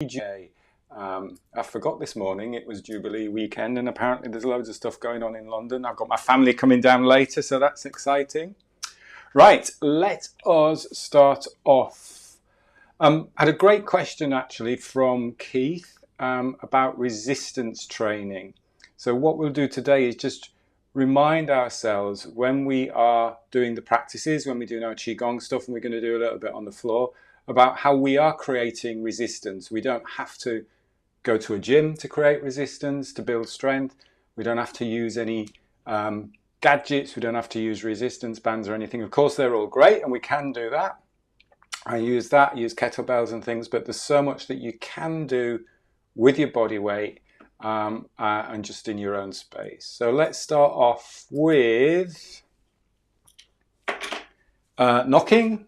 DJ. I forgot this morning it was Jubilee weekend, and apparently there's loads of stuff going on in London. I've got my family coming down later, so that's exciting. Right, let us start off. I had a great question actually from Keith about resistance training. So what we'll do today is just remind ourselves when we are doing the practices, when we're doing our qigong stuff, and we're going to do a little bit on the floor, about how we are creating resistance. We don't have to go to a gym to create resistance, to build strength. We don't have to use any gadgets. We don't have to use resistance bands or anything. Of course, they're all great, and we can do that. I use kettlebells and things, but there's so much that you can do with your body weight and just in your own space. So let's start off with knocking.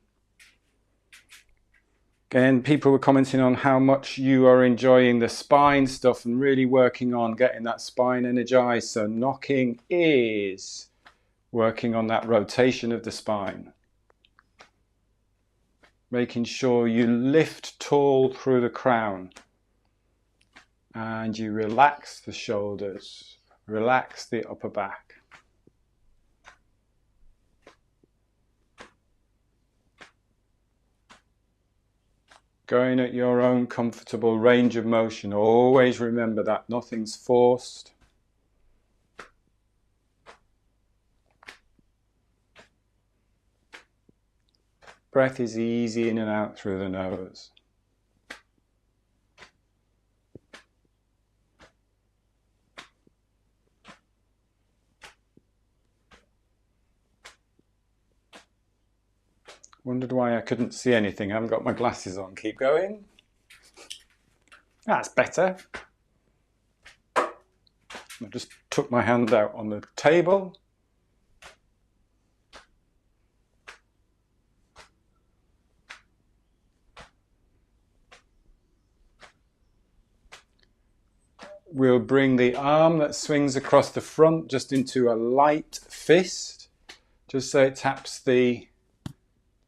Again, people were commenting on how much you are enjoying the spine stuff and really working on getting that spine energized. So knocking is working on that rotation of the spine. Making sure you lift tall through the crown and you relax the shoulders, relax the upper back. Going at your own comfortable range of motion. Always remember that nothing's forced. Breath is easy in and out through the nose. Wondered why I couldn't see anything. I haven't got my glasses on. Keep going. That's better. I just took my hand out on the table. We'll bring the arm that swings across the front just into a light fist, just so it taps the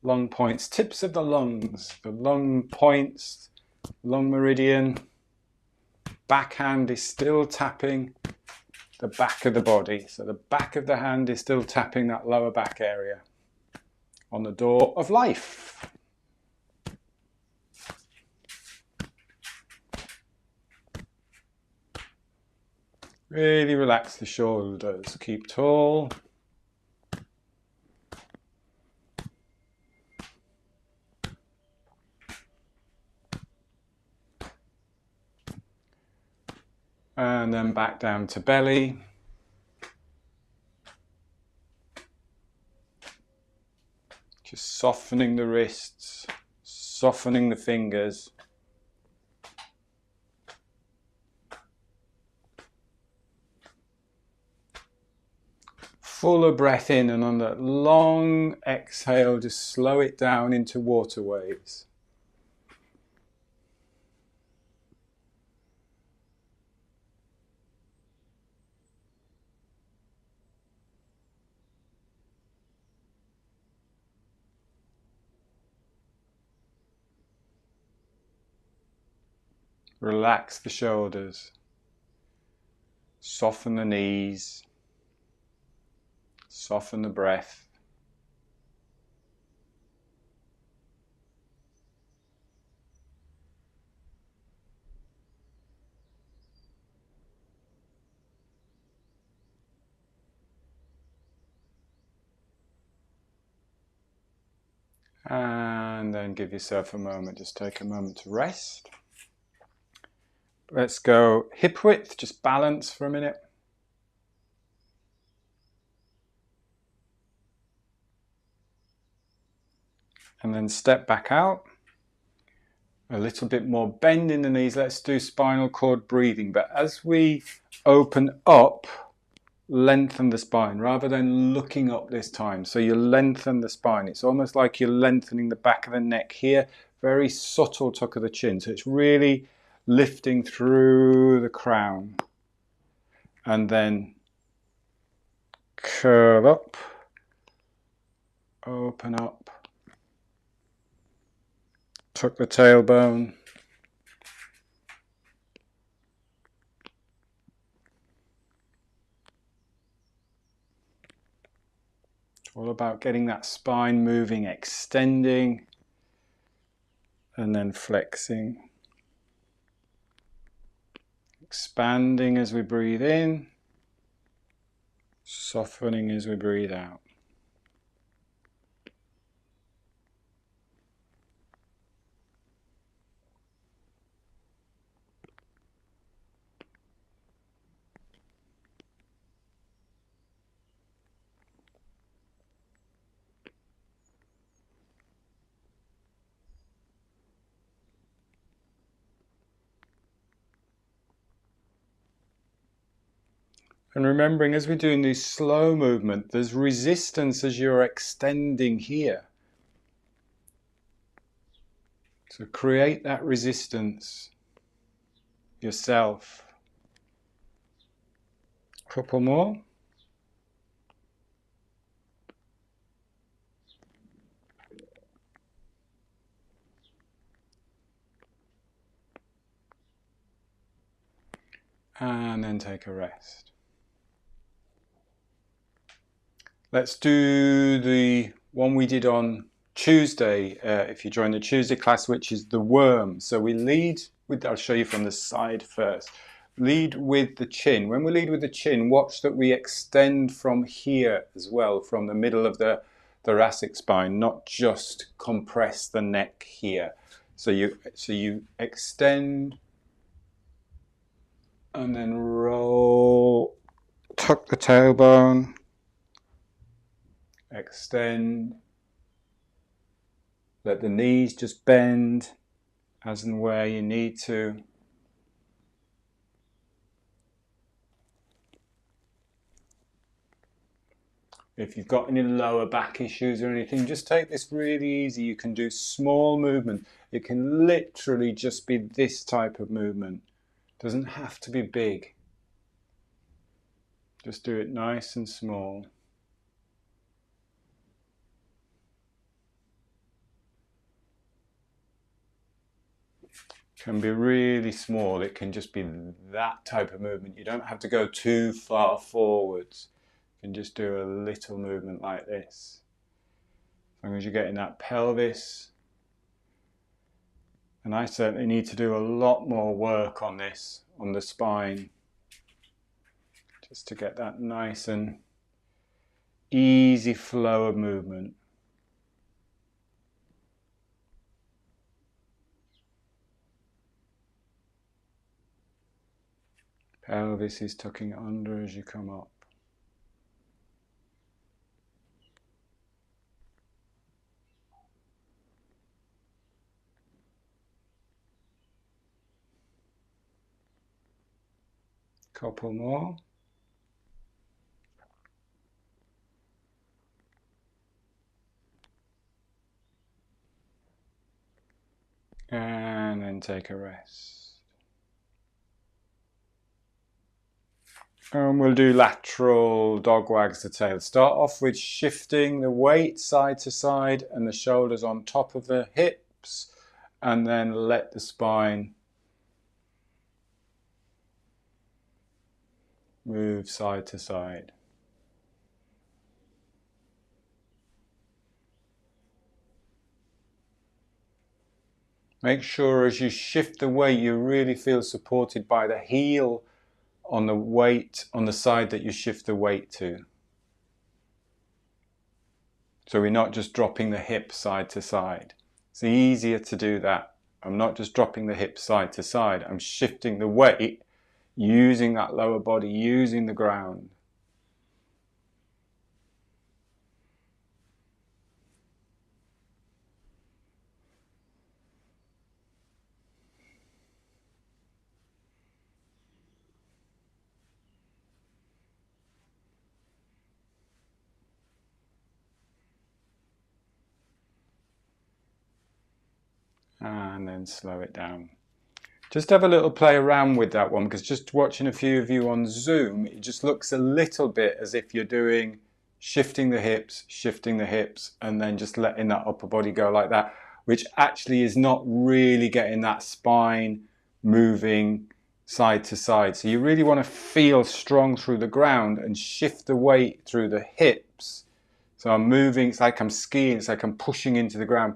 lung points, tips of the lungs, the lung points, lung meridian. Backhand is still tapping the back of the body. So the back of the hand is still tapping that lower back area on the door of life. Really relax the shoulders, keep tall. And then back down to belly. Just softening the wrists, softening the fingers. Fuller breath in, and on that long exhale, just slow it down into water waves. Relax the shoulders, soften the knees, soften the breath. And then give yourself a moment, just take a moment to rest. Let's go hip width, just balance for a minute. And then step back out. A little bit more bend in the knees. Let's do spinal cord breathing. But as we open up, lengthen the spine rather than looking up this time. So you lengthen the spine. It's almost like you're lengthening the back of the neck here. Very subtle tuck of the chin. So it's really lifting through the crown. And then curl up. Open up. Tuck the tailbone. All about getting that spine moving, extending, and then flexing. Expanding as we breathe in, softening as we breathe out. And remembering, as we're doing this slow movement, there's resistance as you're extending here. So create that resistance yourself. Couple more. And then take a rest. Let's do the one we did on Tuesday, if you join the Tuesday class, which is the worm. So we lead with, I'll show you from the side first. Lead with the chin. When we lead with the chin, watch that we extend from here as well, from the middle of the thoracic spine, not just compress the neck here. So you extend and then roll, tuck the tailbone, extend, let the knees just bend as and where you need to. If you've got any lower back issues or anything, just take this really easy. You can do small movement. It can literally just be this type of movement. It doesn't have to be big. Just do it nice and small. Can be really small. It can just be that type of movement. You don't have to go too far forwards. You can just do a little movement like this. As long as you're getting that pelvis. And I certainly need to do a lot more work on this, on the spine, just to get that nice and easy flow of movement. Pelvis is tucking under as you come up. Couple more. And then take a rest. And we'll do lateral dog wags the tail. Start off with shifting the weight side to side and the shoulders on top of the hips, and then let the spine move side to side. Make sure as you shift the weight, you really feel supported by the heel on the weight on the side that you shift the weight to. So we're not just dropping the hip side to side. It's easier to do that. I'm not just dropping the hip side to side. I'm shifting the weight using that lower body, using the ground. And then slow it down. Just have a little play around with that one, because just watching a few of you on Zoom, it just looks a little bit as if you're doing shifting the hips, and then just letting that upper body go like that, which actually is not really getting that spine moving side to side. So you really want to feel strong through the ground and shift the weight through the hips So I'm moving, it's like I'm skiing, it's like I'm pushing into the ground,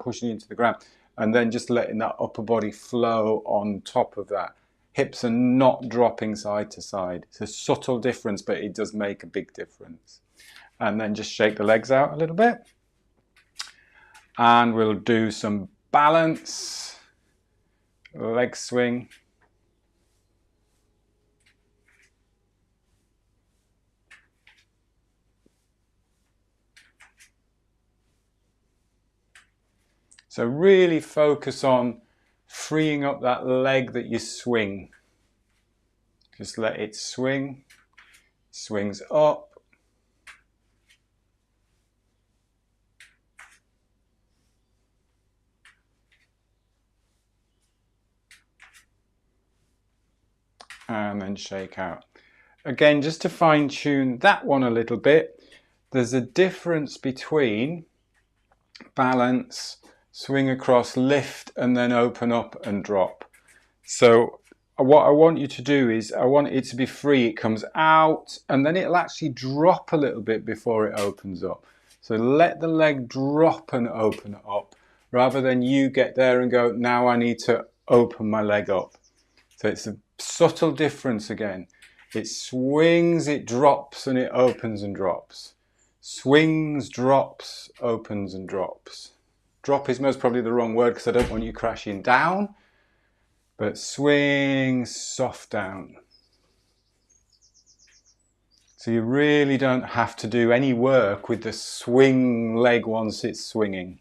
and then just letting that upper body flow on top of that. Hips are not dropping side to side. It's a subtle difference, but it does make a big difference. And then just shake the legs out a little bit. And we'll do some balance, leg swing. So really focus on freeing up that leg that you swing. Just let it swing, swings up. And then shake out. Again, just to fine tune that one a little bit, there's a difference between balance, swing across, lift, and then open up and drop. So what I want you to do is, I want it to be free. It comes out and then it'll actually drop a little bit before it opens up. So let the leg drop and open up, rather than you get there and go, now I need to open my leg up. So it's a subtle difference again. It swings, it drops, and it opens and drops. Swings, drops, opens and drops. Drop is most probably the wrong word because I don't want you crashing down. But swing, soft down. So you really don't have to do any work with the swing leg once it's swinging.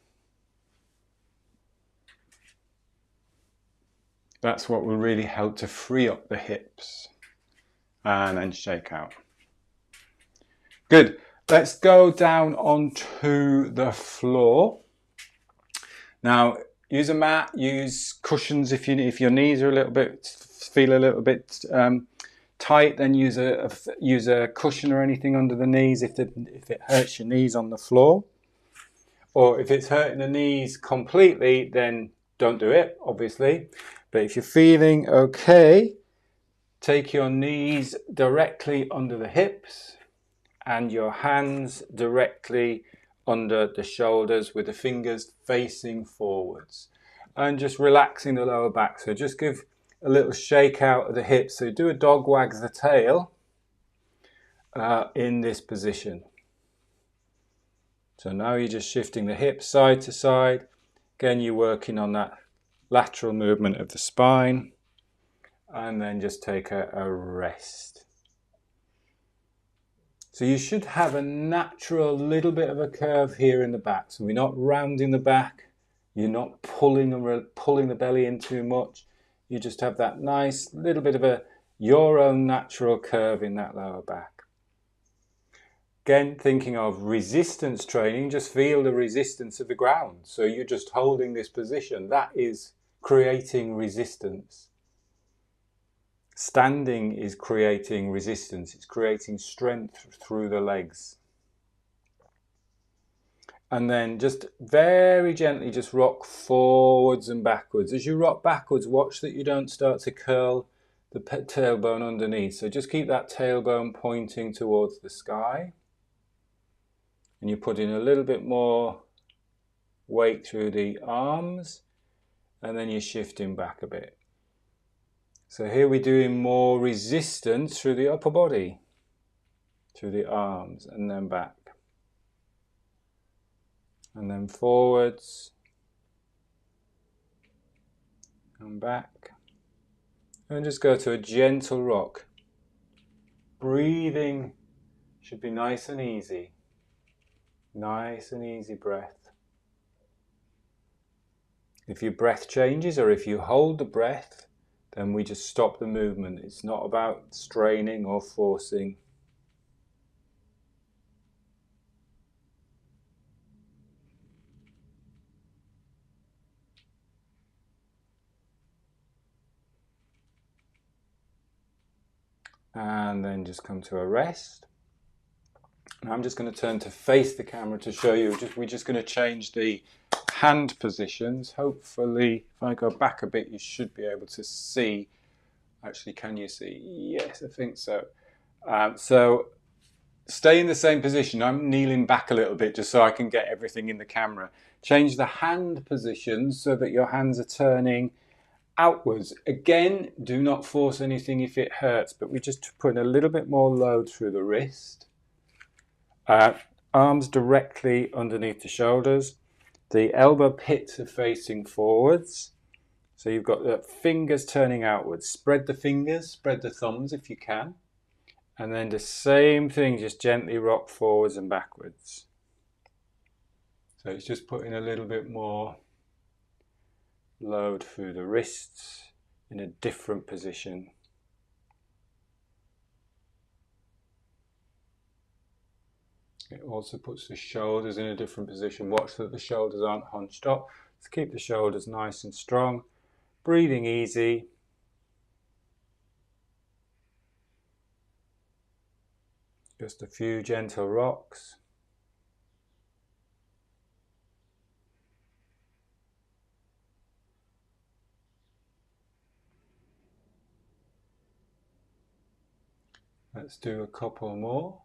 That's what will really help to free up the hips. And then shake out. Good. Let's go down onto the floor. Now, use a mat, use cushions if your knees are feel a little bit tight. Then use a cushion or anything under the knees if it hurts your knees on the floor. Or if it's hurting the knees completely, then don't do it, obviously. But if you're feeling okay, take your knees directly under the hips and your hands directly under the shoulders with the fingers facing forwards. And just relaxing the lower back. So just give a little shake out of the hips. So do a dog wags the tail in this position. So now you're just shifting the hips side to side. Again, you're working on that lateral movement of the spine. And then just take a rest. So you should have a natural little bit of a curve here in the back. So we're not rounding the back. You're not pulling the belly in too much. You just have that nice little bit of your own natural curve in that lower back. Again, thinking of resistance training, just feel the resistance of the ground. So you're just holding this position. That is creating resistance. Standing is creating resistance. It's creating strength through the legs. And then just very gently just rock forwards and backwards. As you rock backwards, watch that you don't start to curl the tailbone underneath. So just keep that tailbone pointing towards the sky. And you put in a little bit more weight through the arms. And then you're shifting back a bit. So here we're doing more resistance through the upper body, through the arms, and then back. And then forwards, and back. And just go to a gentle rock. Breathing should be nice and easy. Nice and easy breath. If your breath changes or if you hold the breath, then we just stop the movement. It's not about straining or forcing. And then just come to a rest. And I'm just going to turn to face the camera to show you. We're just going to change the hand positions. Hopefully, if I go back a bit, you should be able to see. Actually, can you see? Yes, I think so. So stay in the same position. I'm kneeling back a little bit just so I can get everything in the camera. Change the hand position so that your hands are turning outwards. Again, do not force anything if it hurts, but we're just putting a little bit more load through the wrist. Arms directly underneath the shoulders. The elbow pits are facing forwards. So you've got the fingers turning outwards. Spread the fingers, spread the thumbs if you can. And then the same thing, just gently rock forwards and backwards. So it's just putting a little bit more load through the wrists in a different position. It also puts the shoulders in a different position. Watch that the shoulders aren't hunched up. Let's keep the shoulders nice and strong. Breathing easy. Just a few gentle rocks. Let's do a couple more.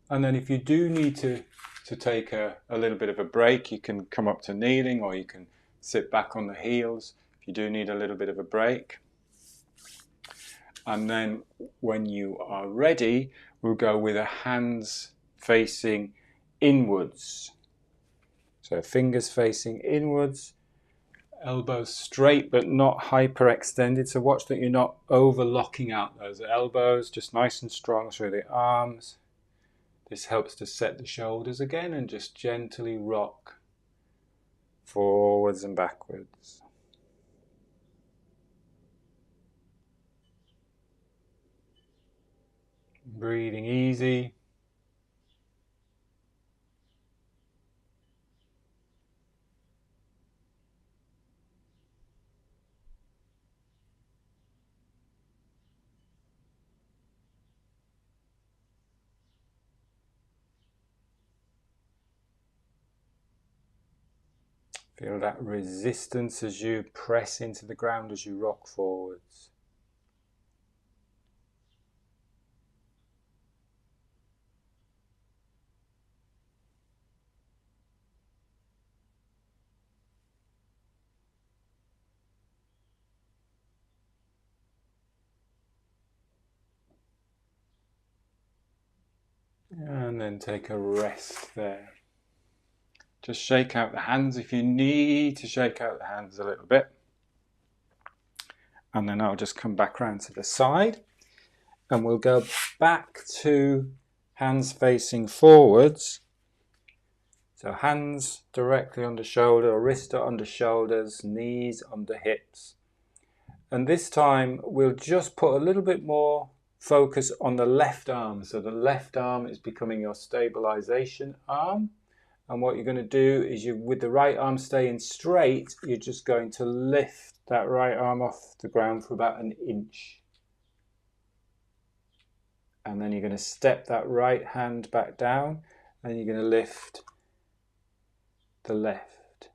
And then if you do need to take a little bit of a break, you can come up to kneeling or you can sit back on the heels if you do need a little bit of a break. And then when you are ready, we'll go with a hands facing inwards. So fingers facing inwards, elbows straight but not hyperextended. So watch that you're not overlocking out those elbows, just nice and strong through the arms. This helps to set the shoulders again and just gently rock forwards and backwards. Breathing easy. Feel that resistance as you press into the ground as you rock forwards. And then take a rest there. Just shake out the hands if you need to shake out the hands a little bit. And then I'll just come back round to the side and we'll go back to hands facing forwards. So hands directly under shoulder, wrist under shoulders, knees under hips. And this time we'll just put a little bit more focus on the left arm. So the left arm is becoming your stabilization arm. And what you're going to do is with the right arm staying straight, you're just going to lift that right arm off the ground for about an inch. And then you're going to step that right hand back down and you're going to lift the left.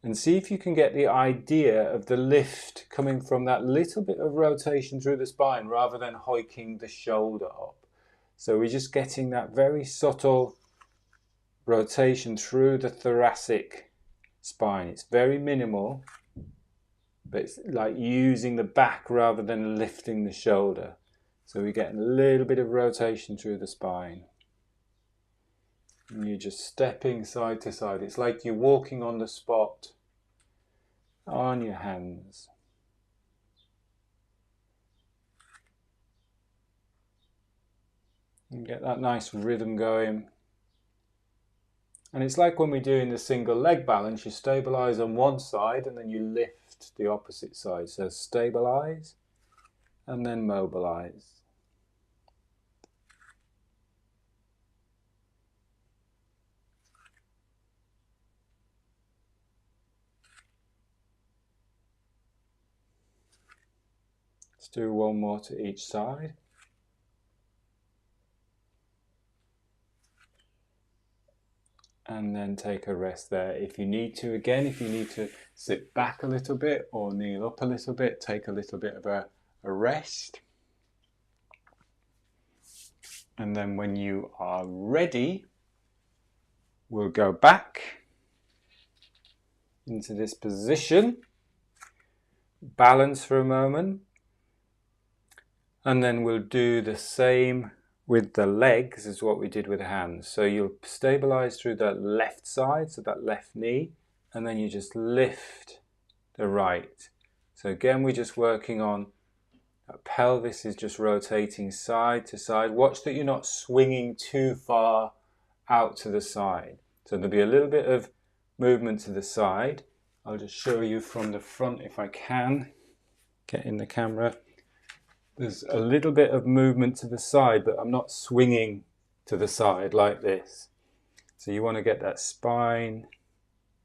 And see if you can get the idea of the lift coming from that little bit of rotation through the spine rather than hoiking the shoulder up. So we're just getting that very subtle rotation through the thoracic spine. It's very minimal, but it's like using the back rather than lifting the shoulder. So we're getting a little bit of rotation through the spine. And you're just stepping side to side. It's like you're walking on the spot on your hands. And get that nice rhythm going. And it's like when we're doing the single leg balance, you stabilize on one side and then you lift the opposite side. So stabilize and then mobilize. Let's do one more to each side. And then take a rest there. If you need to, again, if you need to sit back a little bit or kneel up a little bit, take a little bit of a rest. And then when you are ready, we'll go back into this position, balance for a moment, and then we'll do the same with the legs as what we did with the hands. So you'll stabilize through the left side, so that left knee, and then you just lift the right. So again, we're just working on that pelvis is just rotating side to side. Watch that you're not swinging too far out to the side. So there'll be a little bit of movement to the side. I'll just show you from the front if I can get in the camera. There's a little bit of movement to the side, but I'm not swinging to the side like this. So you want to get that spine,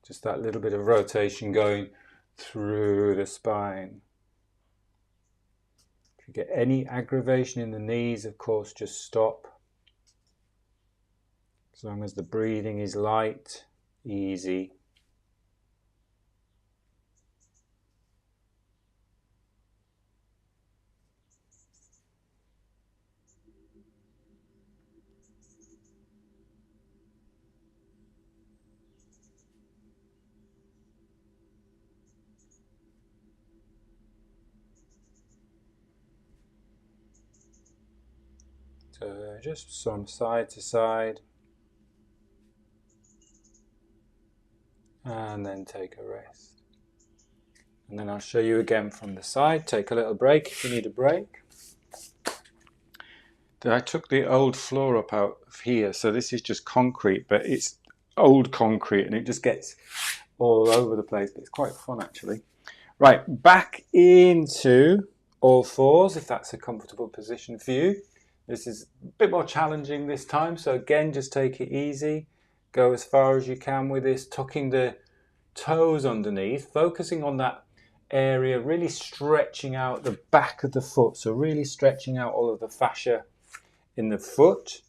just that little bit of rotation going through the spine. If you get any aggravation in the knees, of course, just stop. As long as the breathing is light, easy. So just from side to side, and then take a rest. And then I'll show you again from the side. Take a little break if you need a break. I took the old floor up out of here, so this is just concrete, but it's old concrete and it just gets all over the place, but it's quite fun actually. Right, back into all fours if that's a comfortable position for you. This is a bit more challenging this time, so again, just take it easy. Go as far as you can with this, tucking the toes underneath, focusing on that area, really stretching out the back of the foot, so really stretching out all of the fascia in the foot.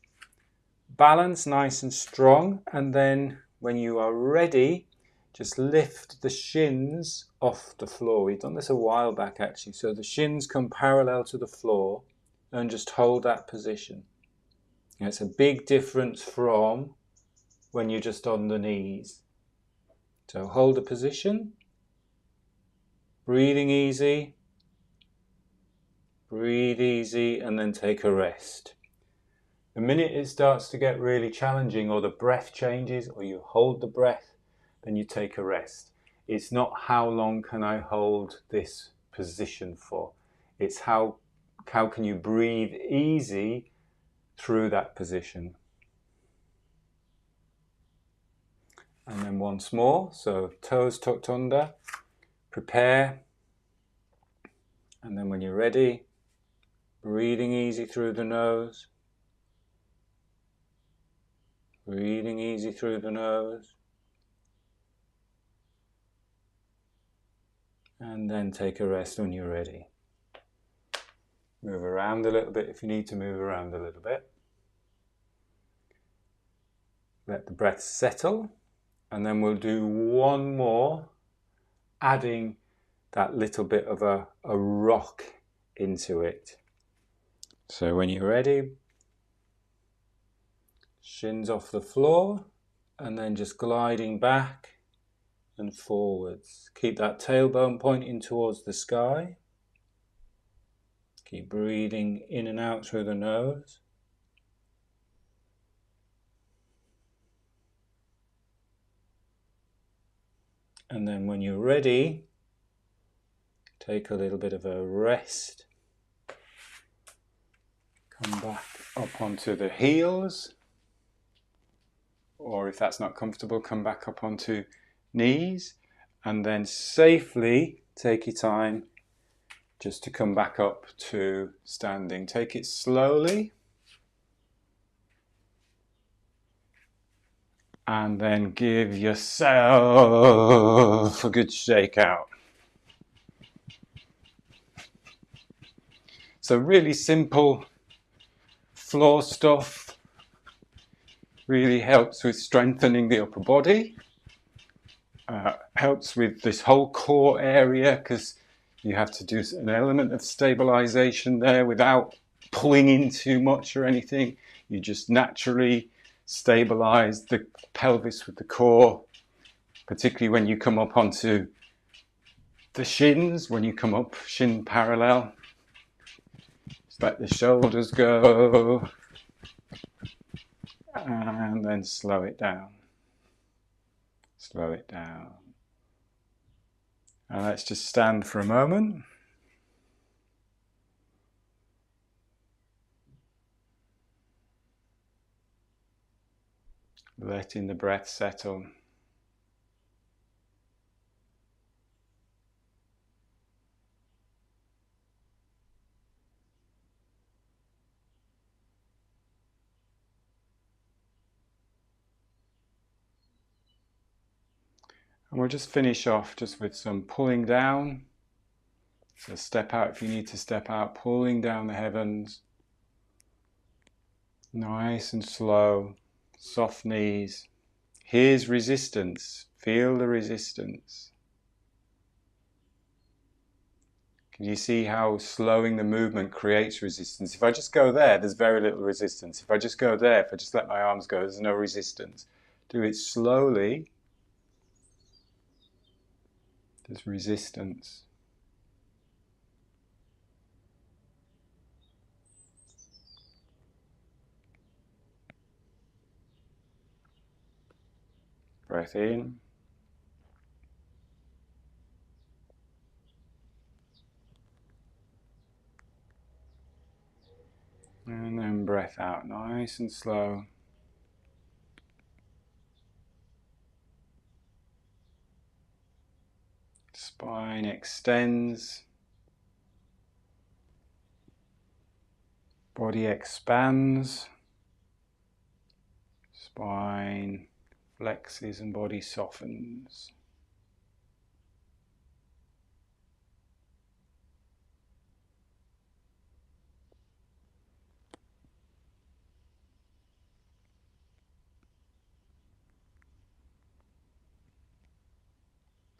Balance nice and strong, and then when you are ready, just lift the shins off the floor. We've done this a while back actually, so the shins come parallel to the floor and just hold that position. And it's a big difference from when you're just on the knees. So hold the position, breathing easy, breathe easy, and then take a rest. The minute it starts to get really challenging or the breath changes or you hold the breath, then you take a rest. It's not how long can I hold this position for. It's how can you breathe easy through that position. And then once more, so toes tucked under, prepare, and then when you're ready, breathing easy through the nose, breathing easy through the nose, and then take a rest when you're ready. Move around a little bit if you need to move around a little bit. Let the breath settle, and then we'll do one more, adding that little bit of a rock into it. So when you're ready, shins off the floor, and then just gliding back and forwards. Keep that tailbone pointing towards the sky. Keep breathing in and out through the nose. And then when you're ready, take a little bit of a rest. Come back up onto the heels. Or if that's not comfortable, come back up onto knees. And then safely take your time just to come back up to standing. Take it slowly. And then give yourself a good shake out. So really simple floor stuff. really helps with strengthening the upper body. Helps with this whole core area, because you have to do an element of stabilization there without pulling in too much or anything. You just naturally stabilize the pelvis with the core, particularly when you come up onto the shins, when you come up shin parallel. Just let the shoulders go and then slow it down. Slow it down. And let's just stand for a moment. Letting the breath settle. And we'll just finish off just with some pulling down. So step out if you need to step out, pulling down the heavens. Nice and slow, soft knees. Here's resistance. Feel the resistance. Can you see how slowing the movement creates resistance? If I just go there, there's very little resistance. If I just go there, if I just let my arms go, there's no resistance. Do it slowly. There's resistance. Breath in. And then breath out, nice and slow. Spine extends. Body expands. Spine flexes and body softens.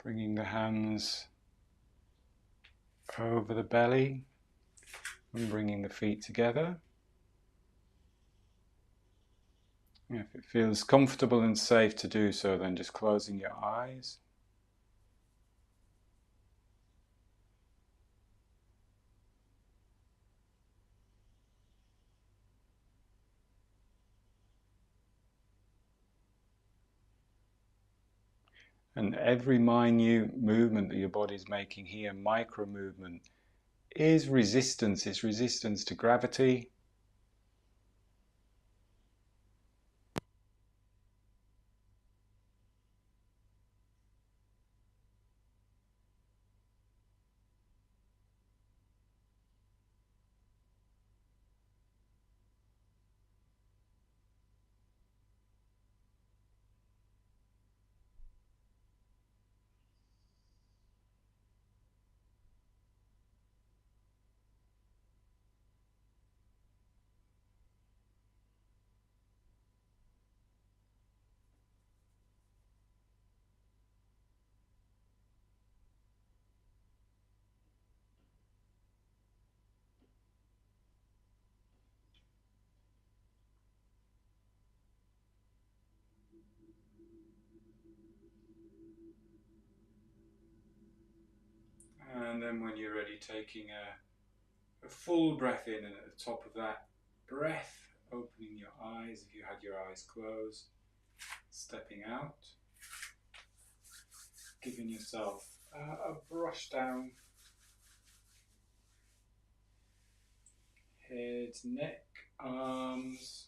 Bringing the hands over the belly and bringing the feet together. If it feels comfortable and safe to do so, then just closing your eyes. And every minute movement that your body is making here, micro movement, is resistance. It's resistance to gravity. And then when you're ready, taking a full breath in, and at the top of that breath, opening your eyes if you had your eyes closed, stepping out, giving yourself a brush down, head, neck, arms,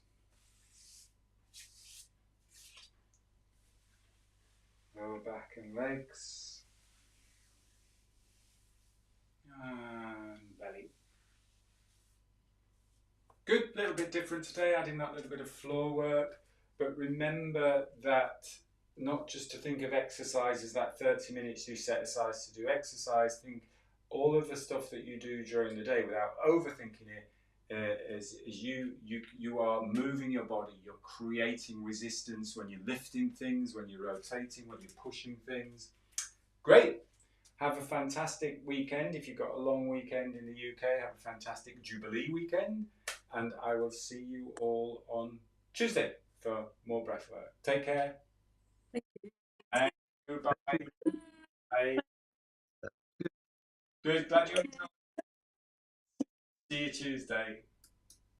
lower back and legs, and belly. Good, little bit different today, adding that little bit of floor work, but remember that not just to think of exercise as that 30 minutes you set aside to do exercise. Think all of the stuff that you do during the day without overthinking it As you are moving your body, you're creating resistance when you're lifting things, when you're rotating, when you're pushing things. Great. Have a fantastic weekend. If you've got a long weekend in the UK, have a fantastic Jubilee weekend. And I will see you all on Tuesday for more breathwork. Take care. Thank you. And goodbye. Bye. Good. Glad you enjoyed. See you Tuesday.